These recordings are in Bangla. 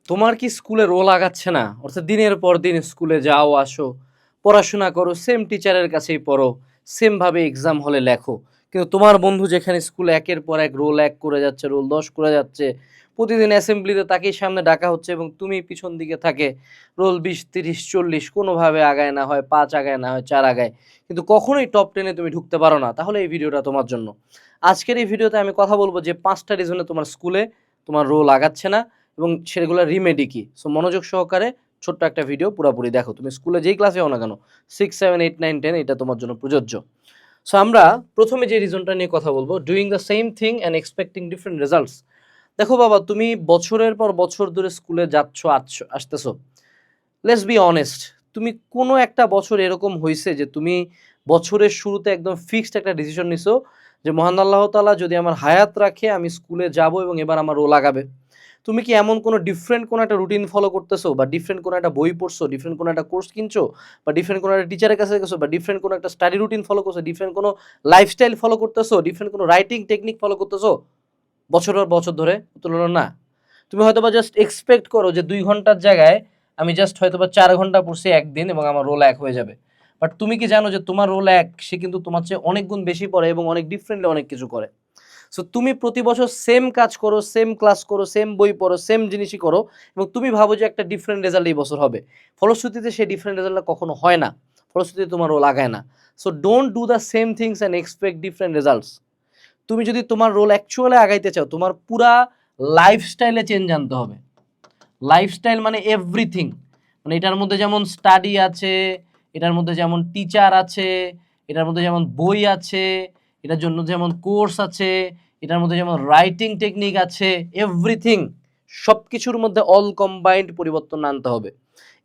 তোমার কি স্কুলে রোল আগাচ্ছে না? অর্থাৎ দিনের পর দিন স্কুলে যাও আসো, পড়াশোনা করো, সেম টিচারের কাছেই পড়ো, সেম ভাবে এক্সাম হলে লেখো। কিন্তু তোমার বন্ধু যেখানে স্কুলে একের পর এক রোল ১ করে যাচ্ছে, রোল ১০ করে যাচ্ছে, প্রতিদিন অ্যাসেম্বলিতে তাকেই সামনে ডাকা হচ্ছে এবং তুমি পিছন দিকে থাকে রোল ২০, ৩০, ৪০ কোনোভাবে আগায় না হয় ৫ আগায় না হয় ৪ আগায়। কিন্তু কখনোই টপ 10 এ তুমি ঢুকতে পারো না। তাহলে এই ভিডিওটা তোমার জন্য। আজকের এই ভিডিওতে আমি কথা বলব যে ৫ টা রিজনে তোমার স্কুলে তোমার রোল আগাচ্ছে না এবং সেগুলোর রিমেডি কি। সো মনোযোগ সহকারে ছোট্ট একটা ভিডিও পুরাপুরি দেখো। তুমি স্কুলে যেই ক্লাসে হও না কেন 6, 7, 8, 9, 10 এটা তোমার জন্য প্রযোজ্য। সো আমরা প্রথমে যে রিজনটা নিয়ে কথা বলবো, doing the same thing and expecting different results. দেখো বাবা, তুমি বছরের পর বছর ধরে স্কুলে যাচ্ছ আসতেছো। লেটস বি অনেস্ট, তুমি কোনো একটা বছর এরকম হইছে যে তুমি বছরের শুরুতে একদম ফিক্সড একটা ডিসিশন নিছো যে মহান আল্লাহ তাআলা যদি আমার হায়াত রাখে আমি স্কুলে যাব এবং এবার আমার রোল লাগাবে। তুমি কি এমন কোনো ডিফারেন্ট কোনো একটা রুটিন ফলো করতেছো বা ডিফারেন্ট কোনো একটা বই পড়ছো, ডিফারেন্ট কোনো একটা কোর্স কিনছো বা ডিফারেন্ট কোনো একটা টিচারের কাছে গেছো বা ডিফারেন্ট কোনো একটা স্টাডি রুটিন ফলো করছো, ডিফারেন্ট কোনো লাইফস্টাইল ফলো করতেছো, ডিফারেন্ট কোনো রাইটিং টেকনিক ফলো করতেছো বছর পর বছর ধরে? তুলনা না। তুমি হয়তোবা জাস্ট এক্সপেক্ট করো যে ২ ঘন্টার জায়গায় আমি জাস্ট হয়তোবা ৪ ঘন্টা পড়ছি একদিন এবং আমার রোল ১ হয়ে যাবে। বাট তুমি কি জানো যে তোমার রোল ১ সে কিন্তু তোমার চেয়ে অনেক গুণ বেশি পড়ে এবং অনেক ডিফারেন্টলি অনেক কিছু করে। সো তুমি প্রতি বছর সেম কাজ করো, সেম ক্লাস করো, সেম বই পড়ো, সেম জিনিসই করো এবং তুমি ভাবো যে একটা ডিফারেন্ট রেজাল্ট এই বছর হবে। ফলশ্রুতিতে সেই ডিফারেন্ট রেজাল্টটা কখনো হয় না। ফলশ্রুতিতে তোমার রোল আগায় না। So don't do the same things and expect different results. তুমি যদি তোমার রোল অ্যাকচুয়ালি আগাইতে চাও, তোমার পুরা লাইফস্টাইলে চেঞ্জ আনতে হবে। লাইফস্টাইল মানে এভরিথিং। মানে এটার মধ্যে যেমন স্টাডি আছে, এটার মধ্যে যেমন টিচার আছে, এটার মধ্যে যেমন বই আছে, এটার জন্য যেমন কোর্স আছে, এটার মধ্যে যেমন রাইটিং টেকনিক আছে, এভরিথিং সব কিছুর মধ্যে অল কম্বাইন্ড পরিবর্তন আনতে হবে।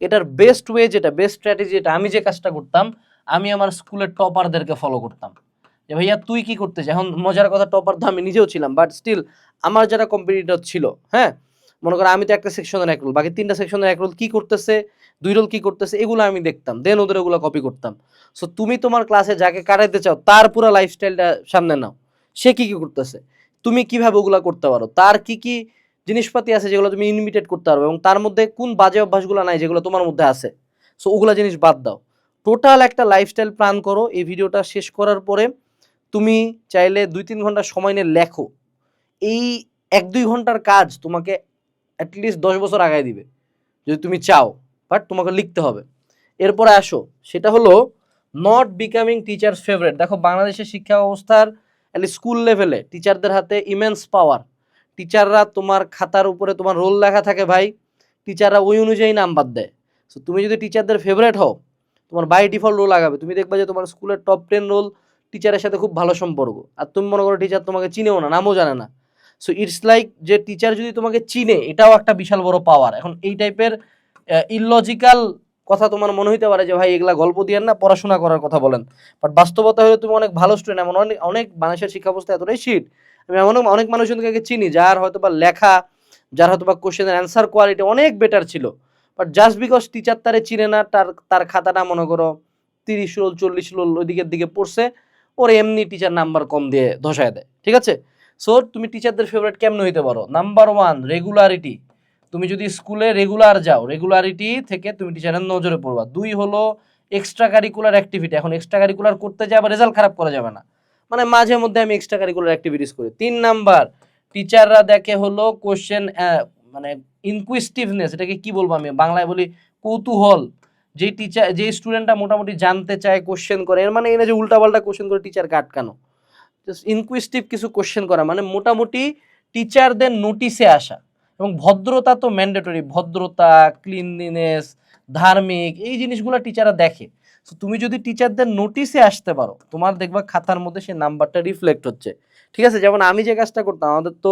এটার বেস্ট ওয়ে যেটা, বেস্ট স্ট্র্যাটেজি এটা, আমি যে কাজটা করতাম, আমি আমার স্কুলের টপারদেরকে ফলো করতাম যে ভাইয়া তুই কি করতেছিস। এখন মজার কথা, টপার তো আমি নিজেও ছিলাম, বাট স্টিল আমার যারা কম্পিটিটর ছিল, হ্যাঁ, মনে করো আমি তো একটা সেকশনের এক রোল, বাকি ৩টা সেকশনের এক রোল কি করতেছে, ২ রোল কি করতেছে, এগুলো আমি দেখতাম, দেন ওদের ওগুলো কপি করতাম। সো তুমি তোমার ক্লাসে যাকে কাটাইতে চাও তার পুরো লাইফস্টাইলটা সামনে নাও। সে কি কি করতেছে, তুমি কিভাবে ওগুলা করতে পারো, তার কি কি জিনিসপাতি আছে যেগুলো তুমি ইমিটেট করতে পারবে এবং তার মধ্যে কোন বাজে অভ্যাসগুলো নাই যেগুলো তোমার মধ্যে আছে। সো ওগুলা জিনিস বাদ দাও, টোটাল একটা লাইফস্টাইল প্ল্যান করো। এই ভিডিওটা শেষ করার পরে তুমি চাইলে ২-৩ ঘন্টা সময় নিয়ে লেখো। এই ১-২ ঘন্টার কাজ তোমাকে অ্যাটলিস্ট ১০ বছর আগায় দিবে যদি তুমি চাও, বাট তোমাকে লিখতে হবে। এরপরে আসো, সেটা হলো নট বিকামিং টিচার্স ফেভারিট। দেখো বাংলাদেশের শিক্ষা ব্যবস্থার স্কুল লেভেলে টিচারদের হাতে ইমেন্স পাওয়ার। টিচাররা তোমার খাতার উপরে তোমার রোল লেখা থাকে ভাই, টিচাররা ওই অনুযায়ী নাম্বার দেয়। সো তুমি যদি টিচারদের ফেভারিট হও, তোমার বাই ডিফল্ট রোল লাগাবে। তুমি দেখবা যে তোমার স্কুলের টপ 10 রোল টিচারের সাথে খুব ভালো সম্পর্ক। আর তুমি মনে করো টিচার তোমাকে চিনেও না, নামও জানে না। সো ইটস লাইক যে টিচার যদি তোমাকে চিনে, এটাও একটা বিশাল বড় পাওয়ার। এখন এই টাইপের ইললজিক্যাল কথা তোমার মনে হইতে পারে যে ভাই এগুলা গল্প দিয়েন না, পড়াশোনা করার কথা বলেন। বাট বাস্তবতা হলে তুমি অনেক ভালো স্টুডেন্ট। এমন অনেক অনেক বাংলাদেশের শিক্ষা ব্যবস্থা এতটাই শিট, আমি এমন অনেক মানুষজনকে চিনি যার হয়তো বা লেখা, যার হয়তো বা কোশ্চেনের অ্যান্সার কোয়ালিটি অনেক বেটার ছিল, বাট জাস্ট বিকজ টিচার তারে চিনে না, তার খাতাটা মনে করো 30 রোল 40 রোল ওই দিকের দিকে পড়ছে, ওর এমনি টিচার নাম্বার কম দিয়ে ধসায় দেয়। ঠিক আছে? সো তুমি টিচারদের ফেভারিট কেমন হইতে পারো? Number 1 regularity. তুমি যদি স্কুলে রেগুলার যাও, রেগুলারিটি থেকে তুমি টিচারের নজরে পড়বা। 2 হলো এক্সট্রা কারিকুলার অ্যাক্টিভিটি। এখন এক্সট্রা কারিকুলার করতে যাবে, রেজাল্ট খারাপ করা যাবে না, মানে মাঝে মধ্যে আমি এক্সট্রা কারিকুলার অ্যাক্টিভিটিস করি। 3 নাম্বার টিচাররা দেখে হলো কোশ্চেন, মানে ইনকুইস্টিভনেস, এটাকে কি বলবো আমি বাংলায় বলি, কৌতূহল। যেই টিচার, যেই স্টুডেন্টটা মোটামুটি জানতে চায়, কোশ্চেন করে, এর মানে এই না যে উল্টাপাল্টা কোশ্চেন করে টিচারকে আটকানো। জাস্ট ইনকুইস্টিভ কিছু কোশ্চেন করা, মানে মোটামুটি টিচারদের নোটিসে আসা। এবং ভদ্রতা তো ম্যান্ডেটরি, ভদ্রতা, ক্লিনলিনেস, ধার্মিক, এই জিনিসগুলো টিচাররা দেখে। তো তুমি যদি টিচারদের নোটিসে আসতে পারো, তোমার দেখবা খাতার মধ্যে সেই নাম্বারটা রিফ্লেক্ট হচ্ছে। ঠিক আছে? যেমন আমি যে কাজটা করতাম, আমাদের তো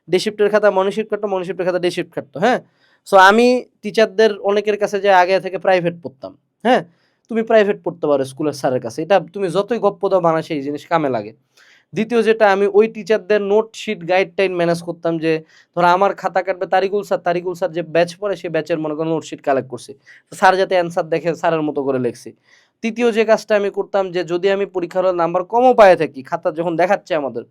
ডে শিফটের খাতা মর্নিং শিফট কাটতো, মর্নিং শিফটের খাতা ডে শিফট কাটতো, হ্যাঁ। সো আমি টিচারদের অনেকের কাছে যে আগে থেকে প্রাইভেট পড়তাম, হ্যাঁ। তুমি প্রাইভেট পড়তে পারো স্কুলের স্যারের কাছে, এটা তুমি যতই গপ্প দাও বানা সেই জিনিস কামে লাগে। দ্বিতীয় যেটা, আমি ওই টিচারদের নোট শিট গাইড টাইন ম্যানেজ করতাম, যে ধরো আমার খাতা কাটবে তারিকুল স্যার যে ব্যাচ পড়ে সেই ব্যাচের মনে করো নোট শিট কালেক্ট করছি, স্যার যাতে অ্যান্সার দেখে স্যারের মতো করে লিখছি। তৃতীয় যে কাজটা আমি করতাম, যে যদি আমি পরীক্ষার হলে নাম্বার কমও পায়ে থাকি, খাতা যখন দেখাচ্ছে আমাদের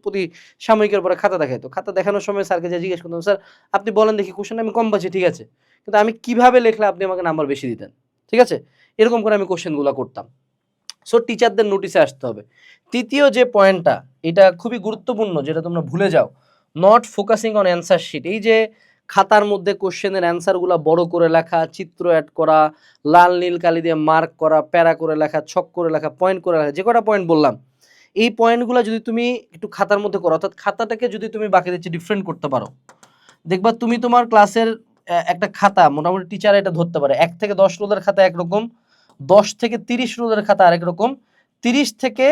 প্রতি সাময়িকের পরে খাতা দেখায়, তো খাতা দেখানোর সময় স্যারকে যে জিজ্ঞেস করতাম, স্যার আপনি বলেন দেখি কোশ্চেন আমি কম পাচ্ছি ঠিক আছে, কিন্তু আমি কিভাবে লিখলে আপনি আমাকে নাম্বার বেশি দিতেন, ঠিক আছে, এরকম করে আমি কোশ্চেনগুলো করতাম। সো টিচারদের নোটিসে আসতে হবে। তৃতীয় যে পয়েন্টটা, এটা খুবই গুরুত্বপূর্ণ, যেটা তোমরা ভুলে যাও, not focusing on answer sheet. এই যে খাতার মধ্যে কোশ্চেনের অ্যান্সারগুলো বড় করে লেখা, চিত্র অ্যাড করা, লাল নীল কালি দিয়ে মার্ক করা, প্যারা করে লেখা, ছক করে লেখা, পয়েন্ট করে লেখা, যে কটা পয়েন্ট বললাম, এই পয়েন্টগুলো যদি তুমি একটু খাতার মধ্যে করো, অর্থাৎ খাতাটাকে যদি তুমি বাকিদের চেয়ে ডিফারেন্ট করতে পারো, দেখবা তুমি তোমার ক্লাসের একটা খাতা মোটামুটি টিচার এটা ধরতে পারে 1 থেকে 10 রোলের খাতা একরকম, 10 থেকে 30 রোলের খাতা আরেক রকম, 30 থেকে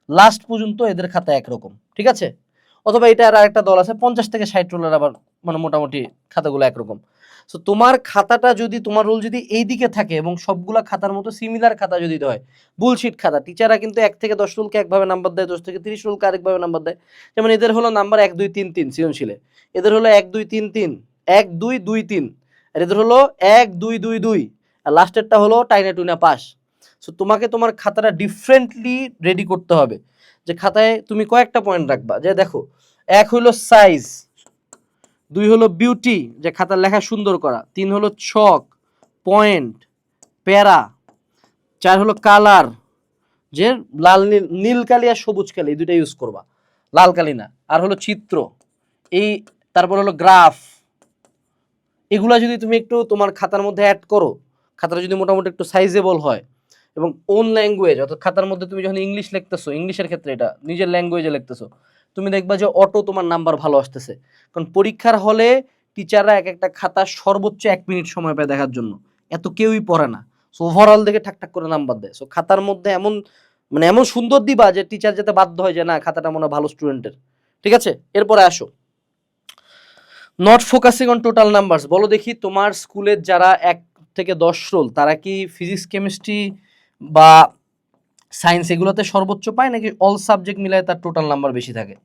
লাস্ট পর্যন্ত এদের খাতা একরকম, ঠিক আছে। অথবা এটা আর একটা দল আছে 50 থেকে 60 রোলের, আবার মানে মোটামুটি খাতাগুলো একরকম। সো তোমার খাতাটা যদি, তোমার রোল যদি এই দিকে থাকে এবং সবগুলা খাতার মতো সিমিলার খাতা যদি হয়, বুলশিট খাতা, টিচাররা কিন্তু 1 থেকে 10 রোলকে একভাবে নাম্বার দেয়, 10 থেকে 30 রোলকে আরেকভাবে নাম্বার দেয়। যেমন এদের হলো নাম্বার 1 2 3 3 সৃজনশীলে, এদের হলো 1 2 3 3, 1 2 2 3, আর এদের হলো 1 2 2 2, আর লাস্টেরটা হলো টাইনা টুইনা পাস। সো তোমাকে তোমার খাতাটা ডিফারেন্টলি রেডি করতে হবে, যে খাতায় তুমি কয়েকটা পয়েন্ট রাখবা, যে দেখো 1 হলো সাইজ, 2 হলো বিউটি, যে খাতার লেখা সুন্দর করা, 3 হলো ছক, পয়েন্ট, প্যারা, 4 হলো কালার, যে লাল নীল, নীল কালি আর সবুজ কালি এই দুইটা ইউজ করবা, লাল কালি না, আর হলো চিত্র, এই তারপর হলো গ্রাফ। এগুলা যদি তুমি একটু তোমার খাতার মধ্যে অ্যাড করো, খাতাটা যদি মোটামুটি একটু সাইজেবল হয়, এবং ওন ল্যাঙ্গুয়েজ, অর্থাৎ খাতার মধ্যে তুমি যখন ইংলিশ লিখতেছো, ইংলিশের ক্ষেত্রে এটা নিজের ল্যাঙ্গুয়েজে লিখতেছো, তুমি দেখবা যে অটো তোমার নাম্বার ভালো আসতেছে। কারণ পরীক্ষার হলে টিচাররা এক একটা খাতা সর্বোচ্চ 1 মিনিট সময় পায় দেখার জন্য, এত কেউই পড়ে না। সো ওভারঅল দেখে ঠাক ঠাক করে নাম্বার দেয়। সো খাতার মধ্যে এমন মানে এমন সুন্দর দিবা যে টিচার যাতে বাধ্য হয় যে না খাতাটা মনে হয় ভালো স্টুডেন্টের, ঠিক আছে। এরপরে আসো, not focusing on total numbers. বলো দেখি তোমার স্কুলের যারা 1 থেকে 10 রোল, তারা কি ফিজিক্স কেমিস্ট্রি বা সায়েন্স এগুলোতে সর্বোচ্চ পায়, নাকি অল সাবজেক্ট মিলায় তার টোটাল নাম্বার বেশি থাকে?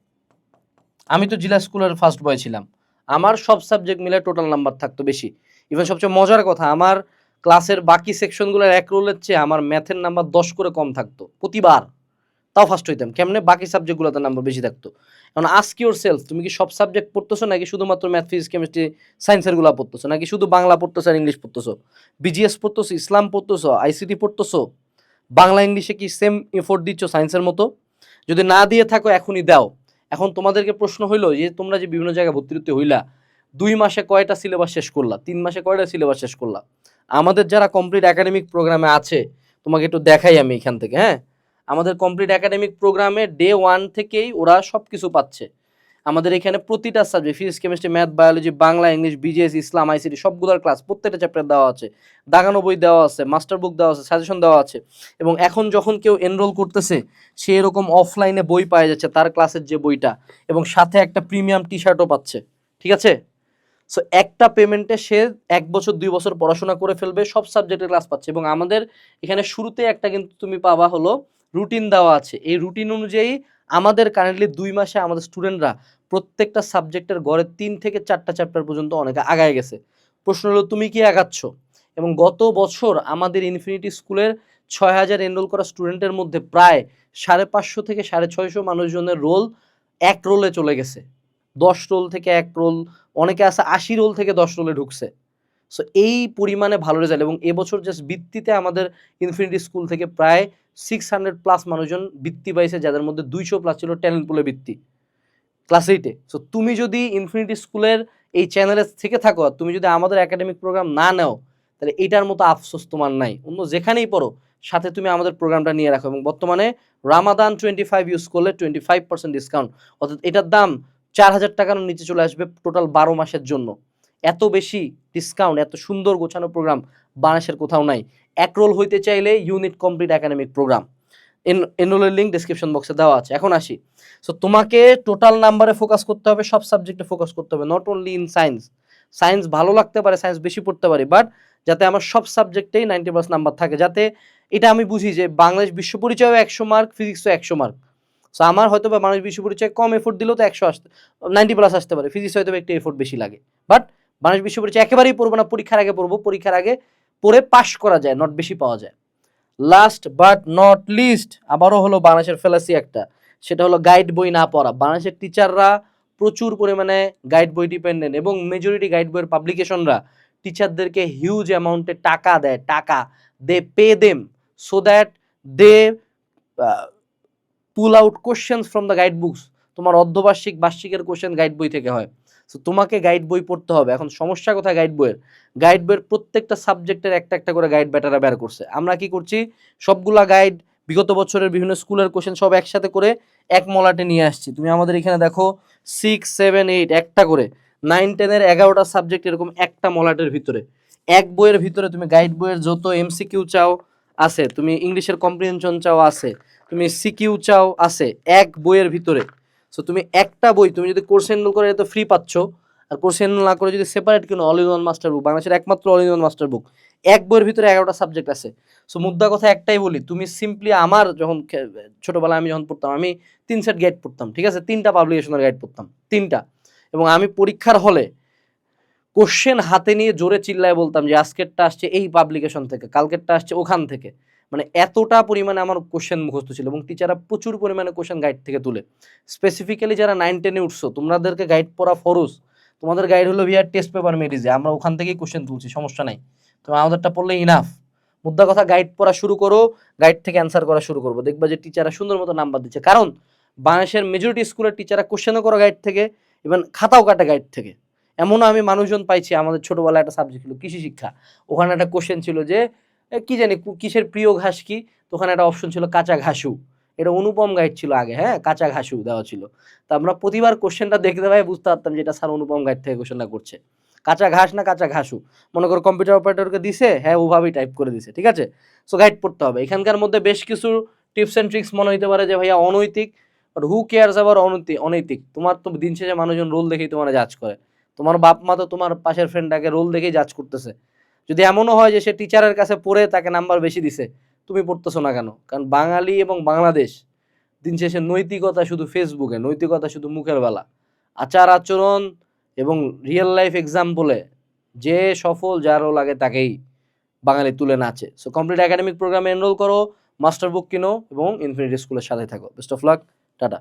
আমি তো জেলা স্কুলের ফার্স্ট বয় ছিলাম, আমার সব সাবজেক্ট মিলে টোটাল নাম্বার থাকতো বেশি। ইভেন সবচেয়ে মজার কথা, আমার ক্লাসের বাকি সেকশনগুলোর 1 রোলের চেয়ে আমার ম্যাথের নাম্বার 10 করে কম থাকতো প্রতিবার, তাও ফার্স্ট হইতাম। কেমনে? বাকি সাবজেক্টগুলোতে নাম্বার বেশি থাকতো। এখন আস্ক ইউর সেলফ, তুমি কি সব সাবজেক্ট পড়তেছো, নাকি শুধুমাত্র ম্যাথ ফিজিক্স কেমিস্ট্রি সায়েন্সের গুলা পড়তেছো, নাকি শুধু বাংলা পড়তেছো আর ইংলিশ পড়তেছো, বিজিএস পড়তেছো, ইসলাম পড়তেছো, আইসিটি পড়তেছো, বাংলা ইংলিশে কি সেম এফোর্ট দিচ্ছ সায়েন্সের মতো? যদি না দিয়ে থাকো এখনই দাও। এখন তোমাদেরকে প্রশ্ন হইলো যে তোমরা যে বিভিন্ন জায়গায় ভর্তি হইলা, 2 মাসে কয়টা সিলেবাস শেষ করলা, 3 মাসে কয়টা সিলেবাস শেষ করলা? আমাদের যারা কমপ্লিট একাডেমিক প্রোগ্রামে আছে, তোমাকে একটু দেখাই আমি এখান থেকে, হ্যাঁ। আমাদের কমপ্লিট একাডেমিক প্রোগ্রামে ডে 1 থেকেই ওরা সব কিছু পাচ্ছে। আমাদের এখানে প্রতিটা subject, physics chemistry math biology Bangla English BGS ইসলাম আইসিটি সবগুলোর ক্লাস, প্রত্যেকটা চ্যাপ্টার দেওয়া আছে, দাগানো বই দেওয়া আছে, মাস্টার বুক দেওয়া আছে, সাজেশন দেওয়া আছে। এবং এখন যখন কেউ এনরোল করতেছে, সে এরকম অফলাইনে বই পাওয়া যাচ্ছে, তার ক্লাসের যে বইটা, এবং সাথে একটা প্রিমিয়াম টি শার্টও পাচ্ছে, ঠিক আছে। সো একটা পেমেন্টে সে 1 বছর 2 বছর পড়াশোনা করে ফেলবে, সব সাবজেক্টের ক্লাস পাচ্ছে। এবং আমাদের এখানে শুরুতে একটা কিন্তু তুমি পাবা হলো রুটিন দেওয়া আছে, এই রুটিন অনুযায়ী আমাদের কারেন্টলি 2 মাসে আমাদের স্টুডেন্টরা প্রত্যেকটা সাবজেক্টের গড়ে 3 থেকে 4টা চ্যাপ্টার পর্যন্ত অনেকে আগায় গেছে। প্রশ্ন হলো তুমি কি আগাচ্ছ? এবং গত বছর আমাদের ইনফিনিটি স্কুলের 6000 এনরোল করা স্টুডেন্টের মধ্যে প্রায় 550 থেকে 650 মানুষজনের রোল 1 রোলে চলে গেছে, 10 রোল থেকে 1 রোল, অনেকে আছে 80 রোল থেকে 10 রোলে ঢুকছে। সো এই পরিমাণে ভালো রেজাল্ট। এবং এবছর জাস্ট বৃত্তিতে আমাদের ইনফিনিটি স্কুল থেকে প্রায় 600+ মানুষজন বৃত্তি পাইছে, যাদের মধ্যে 200+ ছিল ট্যালেন্ট পুলে বৃত্তি ক্লাস 8-এ। সো তুমি যদি ইনফিনিটি স্কুলের এই চ্যানেলে থেকে থাকো, আর তুমি যদি আমাদের একাডেমিক প্রোগ্রাম না নাও, তাহলে এটার মতো আফসোস তোমার নাই। অন্য যেখানেই পড়ো, সাথে তুমি আমাদের প্রোগ্রামটা নিয়ে রাখো। এবং বর্তমানে রামাদান 25 ইউজ করলে 25% ডিসকাউন্ট, অর্থাৎ এটার দাম 4000 টাকার নিচে চলে আসবে টোটাল 12 মাসের জন্য। এত বেশি ডিসকাউন্ট, এত সুন্দর গোছানো প্রোগ্রাম বাংলাদেশের কোথাও নাই। এক রোল হইতে চাইলে ইউনিট কমপ্লিট একাডেমিক প্রোগ্রাম, এনরোলের লিঙ্ক ডেসক্রিপশন বক্সে দেওয়া আছে। এখন আসি, সো তোমাকে টোটাল নাম্বারে ফোকাস করতে হবে, সব সাবজেক্টে ফোকাস করতে হবে, not only in science. Science ভালো লাগতে পারে, সায়েন্স বেশি পড়তে পারি, বাট যাতে আমার সব সাবজেক্টেই 90+ নাম্বার থাকে, যাতে এটা আমি বুঝি যে বাংলাদেশ বিশ্ব পরিচয়ও 100 মার্ক, ফিজিক্সও 100 মার্ক। সো আমার হয়তো বা বাংলাদেশ বিশ্ব পরিচয় কম এফোর্ট দিলেও তো 100 আসতে 90+ আসতে পারে, ফিজিক্স হয়তো একটু এফোর্ট বেশি লাগে, বাট বাংলাদেশ বিশ্ব পরিচয় একেবারেই পড়বো না, পরীক্ষার আগে পড়বো, পরীক্ষার আগে পড়ে পাশ করা যায়, নট বেশি পাওয়া যায়। লাস্ট বাট নট লিস্ট আবারও হলো বাংলাদেশের ফেলাসি একটা, সেটা হলো গাইড বই না পড়া। বাংলাদেশের টিচাররা প্রচুর পরিমাণে গাইড বই ডিপেন্ডেন্ট, এবং মেজরিটি গাইড বইয়ের পাবলিকেশনরা টিচারদেরকে হিউজ অ্যামাউন্টে টাকা দেয়, টাকা they pay them so that they pull out question from the guide books. তোমার অর্ধবার্ষিক বার্ষিকের কোশ্চেন গাইড বই থেকে হয়। সো তোমাকে গাইড বই পড়তে হবে। এখন সমস্যা কোথায় গাইড বইয়ের? গাইড বইয়ের প্রত্যেকটা সাবজেক্টের একটা একটা করে গাইড ব্যাটারা বের করছে। আমরা কি করছি, সবগুলা গাইড বিগত বছরের বিভিন্ন স্কুলের কোশ্চেন সব একসাথে করে এক মলাটে নিয়ে আসছি। তুমি আমাদের এখানে দেখো 6, 7, 8 একটা করে, 9, 10-এর 11টা সাবজেক্ট এরকম একটা মলাটের ভিতরে, এক বইয়ের ভিতরে তুমি গাইড বইয়ের যত এমসিকিউ চাও আছে, তুমি ইংলিশের কম্প্রিহেনশন চাও আছে, তুমি সিকিউ চাও আছে, এক বইয়ের ভিতরে। সো তুমি একটা বই তুমি যদি কোর্স এনরোল করে তো ফ্রি পাচ্ছ, আর কোর্স এনরোল না করে যদি সেপারেট কিনো, অল ইন ওয়ান মাস্টার বুক, বাংলাদেশের একমাত্র অল ইন ওয়ান মাস্টার বুক, এক বইয়ের ভিতরে 11টা সাবজেক্ট আছে। সো মুদ্রা কথা একটাই বলি, তুমি সিম্পলি আমার যখন ছোটবেলায় আমি যখন পড়তাম, আমি 3 সেট গাইড পড়তাম, ঠিক আছে, 3টা পাবলিকেশনের গাইড পড়তাম, 3টা। এবং আমি পরীক্ষার হলে কোশ্চেন হাতে নিয়ে জোরে চিল্লায় বলতাম যে আজকেরটা আসছে এই পাবলিকেশন থেকে, কালকেরটা আসছে ওখান থেকে। মানে এতটা পরিমাণে আমার কোশ্চেন মুখস্থ ছিল, এবং টিচাররা প্রচুর পরিমাণে কোশ্চেন গাইড থেকে তুলে। স্পেসিফিক্যালি যারা 9, 10-এ উঠছো, তোমাদেরকে গাইড পড়া ফরজ। তোমাদের গাইড হলো ভিআর টেস্ট পেপার মেডিজে, আমরা ওখান থেকেই কোশ্চেন তুলছি, সমস্যা নাই, তুমি আমাদেরটা পড়লে ইনাফ। মুদ্রা কথা, গাইড পড়া শুরু করো, গাইড থেকে অ্যান্সার করা শুরু করবো, দেখবা যে টিচাররা সুন্দর মতো নাম্বার দিচ্ছে। কারণ বাংলাদেশের মেজরিটি স্কুলের টিচাররা কোশ্চেনও করো গাইড থেকে, ইভেন খাতাও কাটে গাইড থেকে। এমনও আমি মানুষজন পাইছি, আমাদের ছোটবেলায় একটা সাবজেক্ট ছিল কৃষি শিক্ষা, ওখানে একটা কোশ্চেন ছিল যে কি জানি কিসের প্রিয় ঘাস কি, তো ওখানে একটা অপশন ছিল কাঁচা ঘাসু। এটা অনুপম গাইড ছিল আগে, হ্যাঁ, কাঁচা ঘাসু দেওয়া ছিল। তো আমরা প্রতিবার কোশ্চেনটা দেখতে পাই বুঝতে পারতাম যে এটা স্যার অনুপম গাইড থেকে কোশ্চেনটা করছে, কাঁচা ঘাস না কাঁচা ঘাসু। মনে করো কম্পিউটার অপারেটরকে দিছে, হ্যাঁ ওভাবেই টাইপ করে দিছে, ঠিক আছে। সো গাইড পড়তে হবে। এখানকার মধ্যে বেশ কিছু টিপস অ্যান্ড ট্রিক্স মনে হতে পারে যে ভাইয়া অনৈতিক, বাট হু কেয়ারস আবার অনৈতিক? তোমার তো দিন শেষে মানুষজন রোল দেখেই তোমার জাজ করে। তোমার বাপ মা তো তোমার পাশের ফ্রেন্ডটাকে রোল দেখেই জাজ করতেছে। যদি এমনও হয় যে সে টিচারের কাছে পড়ে তাকে নাম্বার বেশি দিছে, তুমি পড়তেছো না কেন? কারণ বাঙালি এবং বাংলাদেশ দিন শেষে নৈতিকতা শুধু ফেসবুকে, নৈতিকতা শুধু মুখের বেলা। আচার আচরণ এবং রিয়েল লাইফ এক্সাম্পলে যে সফল, যারও লাগে তাকেই বাঙালি তুলে নাচে। সো কমপ্লিট একাডেমিক প্রোগ্রামে এনরোল করো, মাস্টার বুক কিনো, এবং ইনফিনিটি স্কুলের সাথে থাকো। Best of luck, tata.